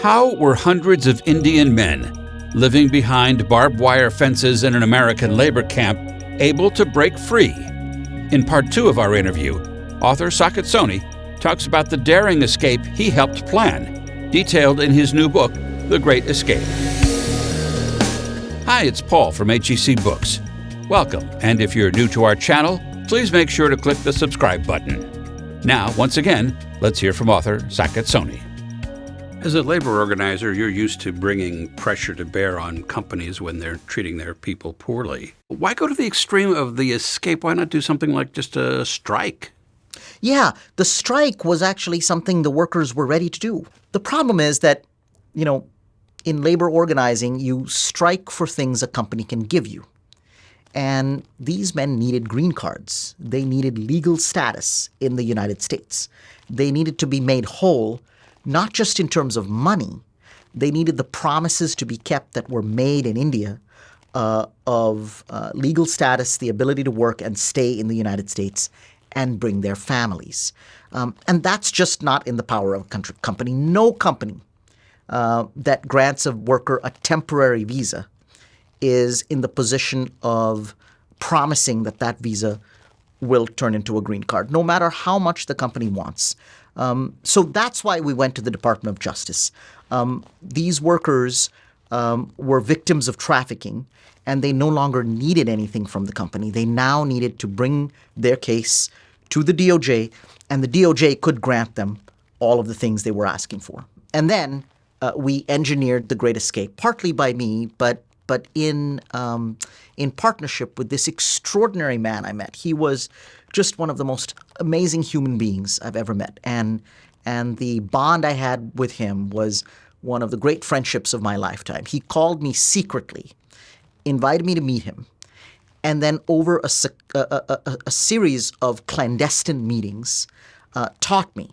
How were hundreds of Indian men living behind barbed wire fences in an American labor camp able to break free? In part 2 of our interview, author Saket Soni talks about the daring escape he helped plan, detailed in his new book, The Great Escape. Hi, it's Paul from HEC Books. Welcome, and if you're new to our channel, please make sure to click the subscribe button. Now, once again, let's hear from author Saket Soni. As a labor organizer, you're used to bringing pressure to bear on companies when they're treating their people poorly. Why go to the extreme of the escape? Why not do something like just a strike? Yeah, the strike was actually something the workers were ready to do. The problem is that, in labor organizing, you strike for things a company can give you. And these men needed green cards. They needed legal status in the United States. They needed to be made whole, not just in terms of money. They needed the promises to be kept that were made in India of legal status, the ability to work and stay in the United States and bring their families. And that's just not in the power of a company. No company that grants a worker a temporary visa is in the position of promising that that visa will turn into a green card, no matter how much the company wants. So that's why we went to the Department of Justice. These workers were victims of trafficking, and they no longer needed anything from the company. They now needed to bring their case to the DOJ, and the DOJ could grant them all of the things they were asking for. And then we engineered the Great Escape, partly by me, but in partnership with this extraordinary man I met. He was just one of the most amazing human beings I've ever met. And the bond I had with him was one of the great friendships of my lifetime. He called me secretly, invited me to meet him, and then over a series of clandestine meetings taught me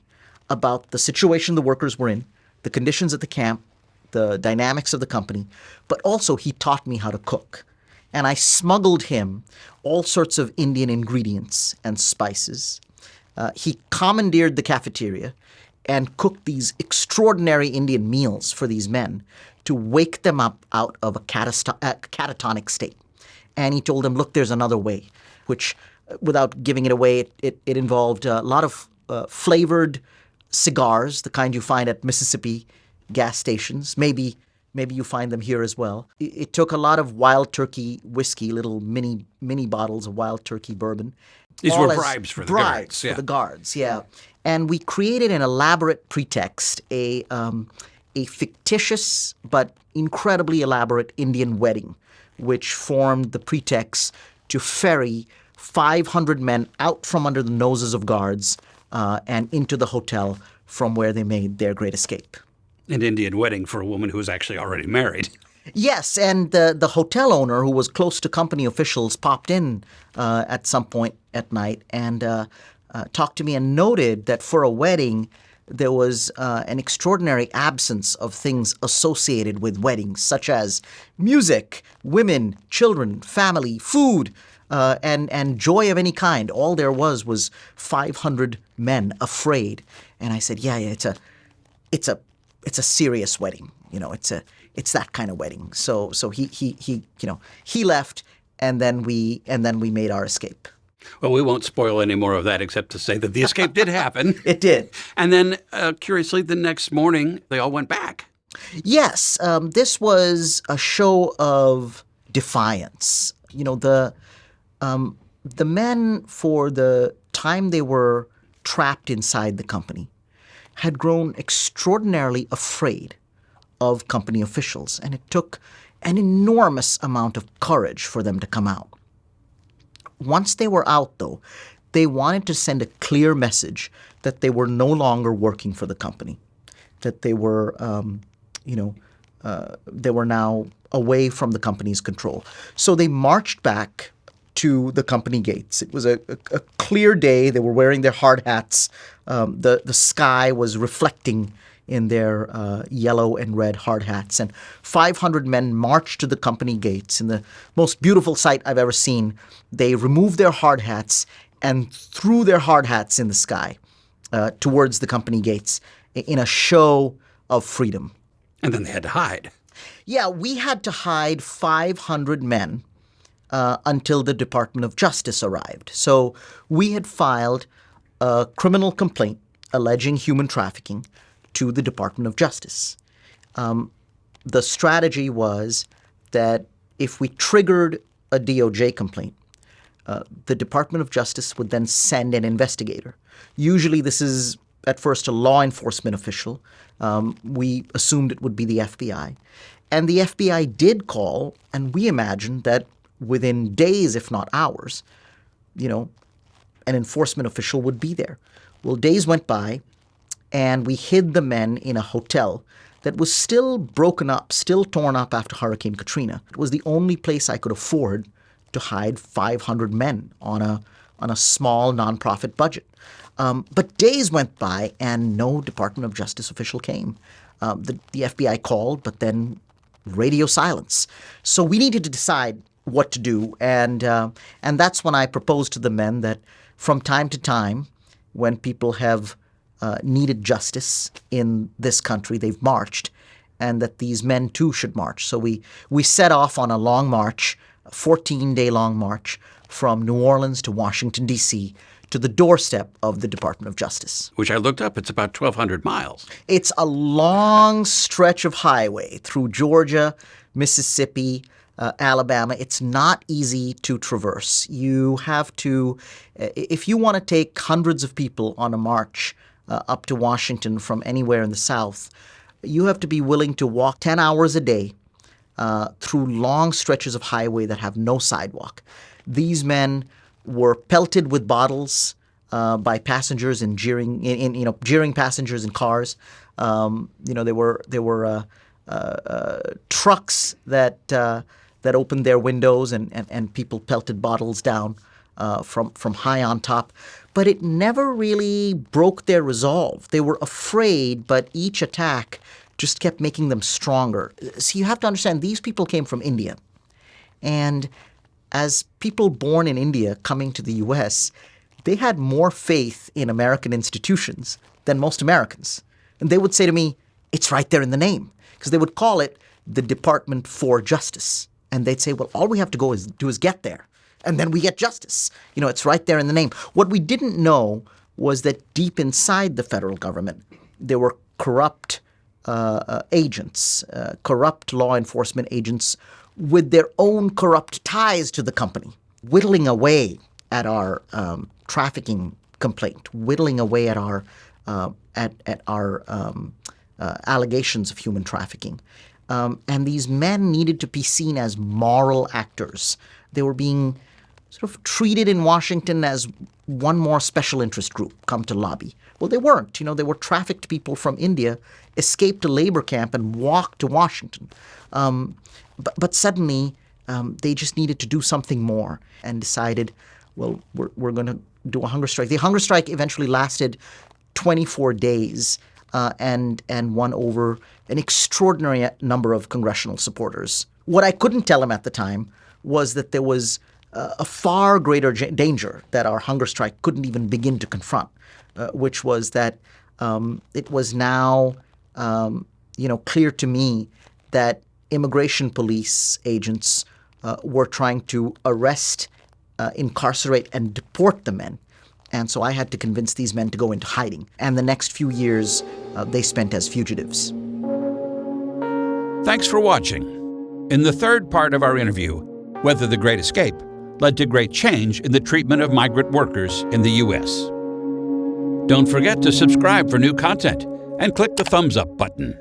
about the situation the workers were in, the conditions at the camp, the dynamics of the company, but also he taught me how to cook. And I smuggled him all sorts of Indian ingredients and spices. He commandeered the cafeteria and cooked these extraordinary Indian meals for these men to wake them up out of a catatonic state. And he told them, look, there's another way, which, without giving it away, it involved a lot of flavored cigars, the kind you find at Mississippi gas stations. Maybe you find them here as well. It took a lot of wild turkey whiskey, little mini bottles of wild turkey bourbon. These were bribes for the guards. For the guards, yeah. And we created an elaborate pretext, a fictitious but incredibly elaborate Indian wedding, which formed the pretext to ferry 500 men out from under the noses of guards and into the hotel from where they made their great escape. An Indian wedding for a woman who was actually already married. Yes, and the hotel owner, who was close to company officials, popped in at some point at night and talked to me and noted that for a wedding, there was an extraordinary absence of things associated with weddings, such as music, women, children, family, food, and joy of any kind. All there was 500 men afraid. And I said, yeah, it's a serious wedding. It's that kind of wedding. So he left, and then we made our escape. Well, we won't spoil any more of that except to say that the escape did happen. It did. And then, curiously, the next morning, they all went back. Yes. This was a show of defiance. The men, for the time they were trapped inside the company, had grown extraordinarily afraid of company officials, and it took an enormous amount of courage for them to come out. Once they were out, though, they wanted to send a clear message that they were no longer working for the company, that they were, they were now away from the company's control. So they marched back to the company gates. It was a clear day. They were wearing their hard hats. The sky was reflecting in their yellow and red hard hats. And 500 men marched to the company gates. In the most beautiful sight I've ever seen, they removed their hard hats and threw their hard hats in the sky towards the company gates in a show of freedom. And then they had to hide. Yeah, we had to hide 500 men until the Department of Justice arrived. So we had filed a criminal complaint alleging human trafficking to the Department of Justice. The strategy was that if we triggered a DOJ complaint, the Department of Justice would then send an investigator. Usually this is at first a law enforcement official. We assumed it would be the FBI. And the FBI did call, and we imagined that within days, if not hours, an enforcement official would be there. Well, days went by, and we hid the men in a hotel that was still broken up, still torn up after Hurricane Katrina. It was the only place I could afford to hide 500 men on a small nonprofit budget. But days went by and no Department of Justice official came. The FBI called, but then radio silence. So we needed to decide what to do, and that's when I proposed to the men that from time to time, when people have needed justice in this country, they've marched, and that these men too should march. So we set off on a long march, a 14-day long march from New Orleans to Washington, D.C., to the doorstep of the Department of Justice. Which I looked up. It's about 1,200 miles. It's a long stretch of highway through Georgia, Mississippi, Alabama. It's not easy to traverse. You have to, if you want to take hundreds of people on a march up to Washington from anywhere in the South, you have to be willing to walk 10 hours a day through long stretches of highway that have no sidewalk. These men were pelted with bottles by passengers and jeering passengers in cars. There were trucks that opened their windows and people pelted bottles down from high on top. But it never really broke their resolve. They were afraid, but each attack just kept making them stronger. So you have to understand, these people came from India. And as people born in India coming to the U.S., they had more faith in American institutions than most Americans. And they would say to me, it's right there in the name. Because they would call it the Department for Justice. And they'd say, well, all we have to do is get there. And then we get justice. It's right there in the name. What we didn't know was that deep inside the federal government, there were corrupt agents, corrupt law enforcement agents with their own corrupt ties to the company, whittling away at our trafficking complaint, whittling away at our allegations of human trafficking. And these men needed to be seen as moral actors. They were being sort of treated in Washington as one more special interest group come to lobby. Well, they weren't. They were trafficked people from India, escaped a labor camp and walked to Washington. But suddenly, they just needed to do something more and decided, well, we're going to do a hunger strike. The hunger strike eventually lasted 24 days and won over an extraordinary number of congressional supporters. What I couldn't tell them at the time was that there was a far greater danger that our hunger strike couldn't even begin to confront, which was that it was now clear to me that immigration police agents were trying to arrest, incarcerate, and deport the men. And so I had to convince these men to go into hiding. And the next few years, they spent as fugitives. Thanks for watching. In the third part of our interview, whether the Great Escape led to great change in the treatment of migrant workers in the U.S. Don't forget to subscribe for new content and click the thumbs up button.